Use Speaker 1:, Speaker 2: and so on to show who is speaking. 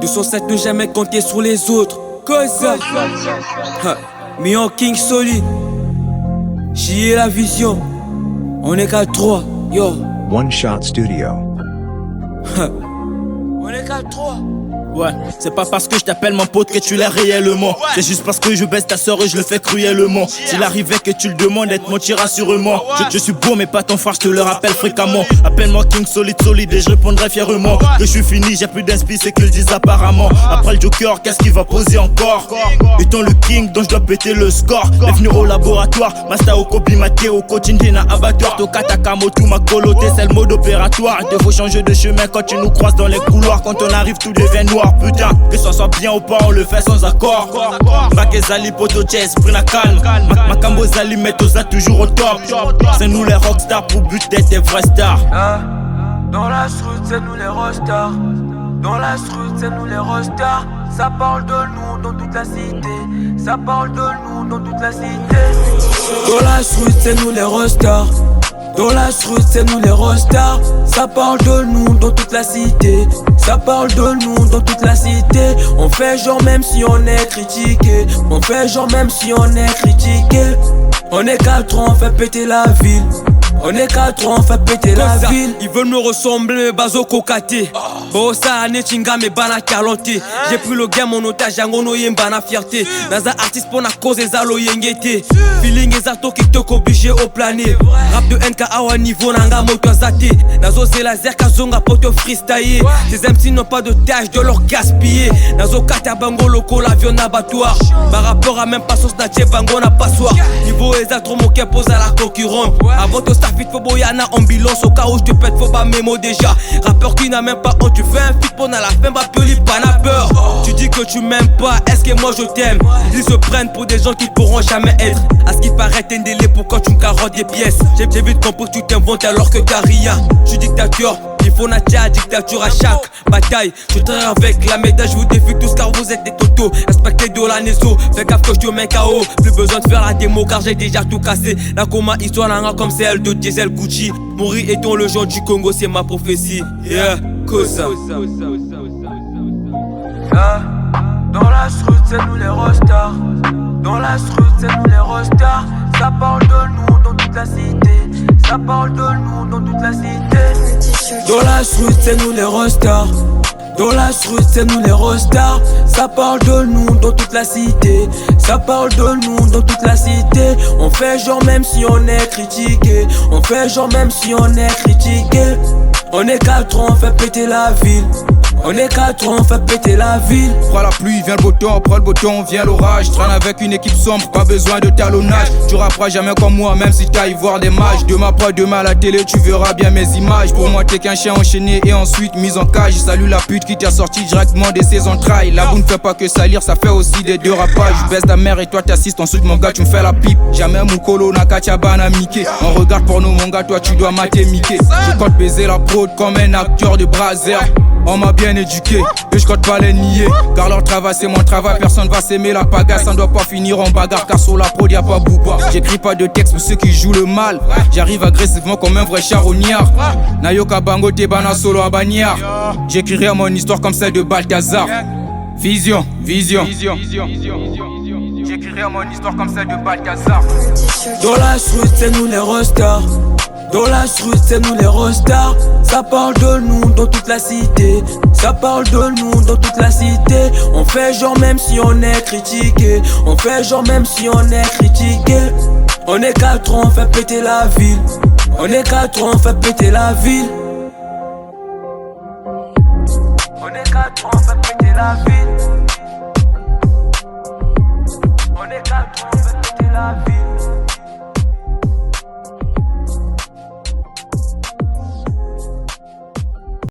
Speaker 1: 207 ne jamais compter sur les autres. Cosa. Million King solide. J'y ai la vision. On est qu'à 3. Yo.
Speaker 2: One Shot Studio.
Speaker 1: On est qu'à 3.
Speaker 3: Ouais, c'est pas parce que je t'appelle mon pote que tu l'as réellement. C'est juste parce que je baisse ta soeur et je le fais cruellement. S'il arrivait que tu le demandes, être mentiras sûrement. Je suis beau mais pas ton phare, je te le rappelle fréquemment. Appelle-moi King solide et je répondrai fièrement. Que je suis fini, j'ai plus d'inspi, c'est qu'ils le disent apparemment. Après le Joker, qu'est-ce qu'il va poser encore? Étant le King dont je dois péter le score. Bienvenue au laboratoire, Masta au Kobi, Mateo, coaching, na abattoir. Toka Takamoto, ma coloté, c'est le mode opératoire. Il te faut changer de chemin quand tu nous croises dans les couloirs. Quand on arrive, tout devient noir. Putain, que ça soit bien ou pas, on le fait sans accord. Makezali, poto, chess, pris la calme. Makambo Zali, Metosa, toujours au top. C'est nous les rockstars pour but d'être des vrais stars.
Speaker 1: Dans la street, c'est nous les rockstars. Dans la street, c'est nous les rockstars. Ça parle de nous dans toute la cité. Ça parle de nous dans toute la cité. Dans la street, c'est nous les rockstars. Dans la street, c'est nous les rockstars. Ça parle de nous dans toute la cité. Ça parle de nous dans toute la cité. On fait genre même si on est critiqué. On fait genre même si on est critiqué. On est 4 ans, on fait péter la ville. On est 4 ans, on fait péter la ville. Ils veulent me ressembler, bazo kokaté. Bossa ane chinga me bana kalonté. J'ai pris le game en otage, yangono yembana fierté. Naza artiste pour na cause ezalo yengete. Feeling ezato qui te obligé au plané. Rap de NK awa niveau nanga moto zaté. Nazo c'est la zerka zonga poto freestyle. Ces MC n'ont pas de tâche de leur gaspiller. Nazo kata bango loko l'avion abattoir. Par rapport à même pas sauce na bango na passoire. Niveau ezatro moké pose à la concurrente. Avant de fit faut boyana ambulance au cas où je te pète faut pas mémo déjà. Rappeur qui n'a même pas honte, tu fais un feat pour na la fin va pioli pas na peur. Tu dis que tu m'aimes pas, est-ce que moi je t'aime? Ils se prennent pour des gens qui pourront jamais être. À ce qui paraît t'es un délai pour quand tu me carottes des pièces. J'ai vite compris que tu t'inventes alors que t'as rien. Je suis dictateur, il faut natia dictature à chaque bataille. Je traîne avec la médaille, je vous défie tous car vous êtes des totos. Respectez de la Nezo, fais gaffe que je te mets KO. Plus besoin de faire la démo car j'ai déjà tout cassé. La coma histoire n'a comme celle de Diesel Gucci. Mourir étant le genre du Congo, c'est ma prophétie. Yeah, Cosa. Dans la street, c'est nous les rockstars. Dans la street, c'est nous les rockstars. Ça parle de nous dans toute la cité. Ça parle de nous dans toute la cité. Dans la street, c'est nous les rockstars. Dans la street, c'est nous les rockstars. Ça parle de nous dans toute la cité. Ça parle de nous dans toute la cité. On fait genre même si on est critiqué. On fait genre même si on est critiqué. On est 4 ans, on fait péter la ville. On est 4 ans, on fait péter la ville.
Speaker 4: Prends la pluie, vient le beau temps, prends le beau temps, vient l'orage. Traîne avec une équipe sombre, pas besoin de talonnage. Tu rapperas jamais comme moi, même si t'ailles voir des mages. Demain pas demain à la télé, tu verras bien mes images. Pour moi t'es qu'un chien enchaîné et ensuite mis en cage. Salut la pute qui t'a sorti directement de ses entrailles. La boue ne fait pas que salir, ça fait aussi des dérapages. Je baisse ta mère et toi t'assistes, ensuite mon gars tu me fais la pipe. Jamais Moukolo, Nakachabana, Mickey. On regarde porno mon gars, toi tu dois mater Mickey. Je compte baiser la prod comme un acteur de Brazzers. On m'a bien éduqué, et je compte pas les nier. Car leur travail c'est mon travail, personne va s'aimer la pagaille. Ça ne doit pas finir en bagarre, car sur la prod y'a pas bouba. J'écris pas de texte pour ceux qui jouent le mal. J'arrive agressivement comme un vrai charognard. Nayoka Bango Tebana solo à Bagnard. J'écrirai mon histoire comme celle de Balthazar. Vision, vision. J'écrirai mon histoire comme celle de Balthazar.
Speaker 1: Dans la street c'est nous les rockstars. Dans la street, c'est nous les rockstars. Ça parle de nous dans toute la cité. Ça parle de nous dans toute la cité. On fait genre même si on est critiqué. On fait genre même si on est critiqué. On est 4 ans, on fait péter la ville. On est 4 ans, on fait péter la ville. On est 4 ans, on fait péter la ville. On est 4 ans, on fait péter la ville.